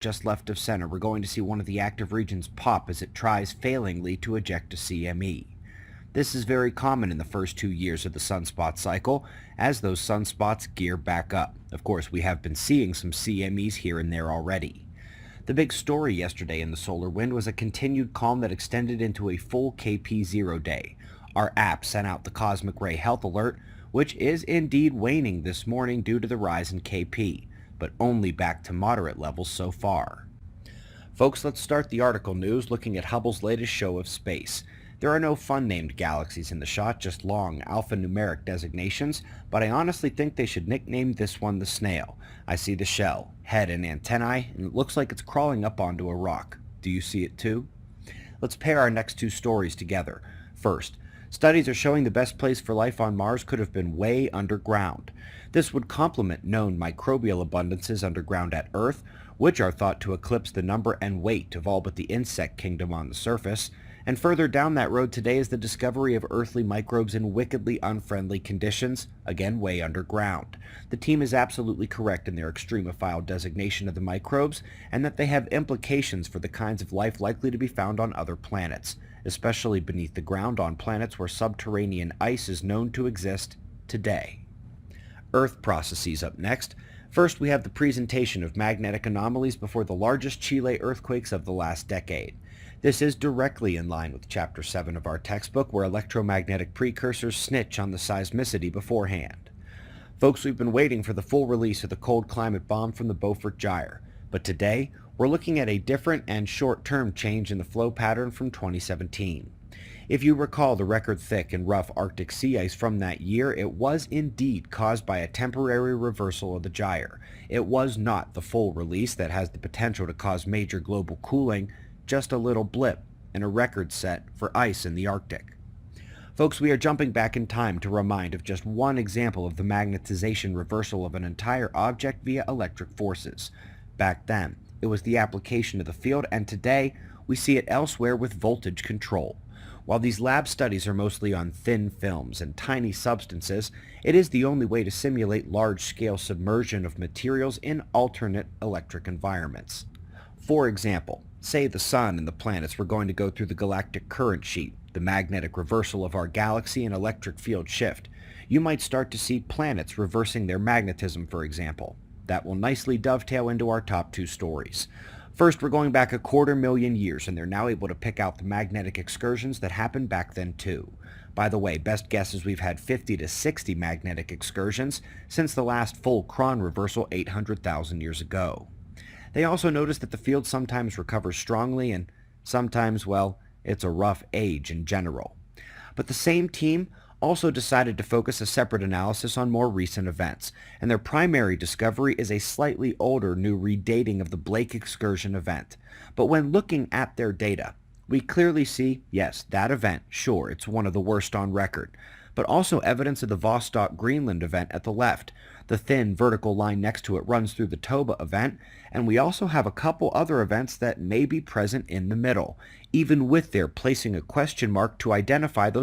Just left of center, we're going to see one of the active regions pop as it tries failingly to eject a CME. This is very common in the first 2 years of the sunspot cycle, as those sunspots gear back up. Of course, we have been seeing some CMEs here and there already. The big story yesterday in the solar wind was a continued calm that extended into a full KP0 day. Our app sent out the cosmic ray health alert, which is indeed waning this morning due to the rise in KP, but only back to moderate levels so far. Folks, let's start the article news looking at Hubble's latest show of space. There are no fun-named galaxies in the shot, just long alphanumeric designations, but I honestly think they should nickname this one the Snail. I see the shell, head, and antennae, and it looks like it's crawling up onto a rock. Do you see it too? Let's pair our next two stories together. First, studies are showing the best place for life on Mars could have been way underground. This would complement known microbial abundances underground at Earth, which are thought to eclipse the number and weight of all but the insect kingdom on the surface. And further down that road today is the discovery of earthly microbes in wickedly unfriendly conditions, again way underground. The team is absolutely correct in their extremophile designation of the microbes, and that they have implications for the kinds of life likely to be found on other planets, especially beneath the ground on planets where subterranean ice is known to exist today. Earth processes up next. First, we have the presentation of magnetic anomalies before the largest Chile earthquakes of the last decade. This is directly in line with Chapter 7 of our textbook, where electromagnetic precursors snitch on the seismicity beforehand. Folks, we've been waiting for the full release of the cold climate bomb from the Beaufort Gyre, but today we're looking at a different and short-term change in the flow pattern from 2017. If you recall the record thick and rough Arctic sea ice from that year, it was indeed caused by a temporary reversal of the gyre. It was not the full release that has the potential to cause major global cooling, just a little blip and a record set for ice in the Arctic. Folks, we are jumping back in time to remind of just one example of the magnetization reversal of an entire object via electric forces. Back then, it was the application of the field, and today we see it elsewhere with voltage control. While these lab studies are mostly on thin films and tiny substances, it is the only way to simulate large-scale submersion of materials in alternate electric environments. For example, say the sun and the planets were going to go through the galactic current sheet, the magnetic reversal of our galaxy and electric field shift. You might start to see planets reversing their magnetism, for example. That will nicely dovetail into our top two stories. First, we're going back 250,000 years, and they're now able to pick out the magnetic excursions that happened back then too. By the way, best guess is we've had 50 to 60 magnetic excursions since the last full Cron reversal 800,000 years ago. They also noticed that the field sometimes recovers strongly and sometimes, well, it's a rough age in general. But the same team also decided to focus a separate analysis on more recent events, and their primary discovery is a slightly older new redating of the Blake excursion event. But when looking at their data, we clearly see, yes, that event, sure, it's one of the worst on record, but also evidence of the Vostok Greenland event at the left. The thin vertical line next to it runs through the Toba event, and we also have a couple other events that may be present in the middle, even with their placing a question mark to identify those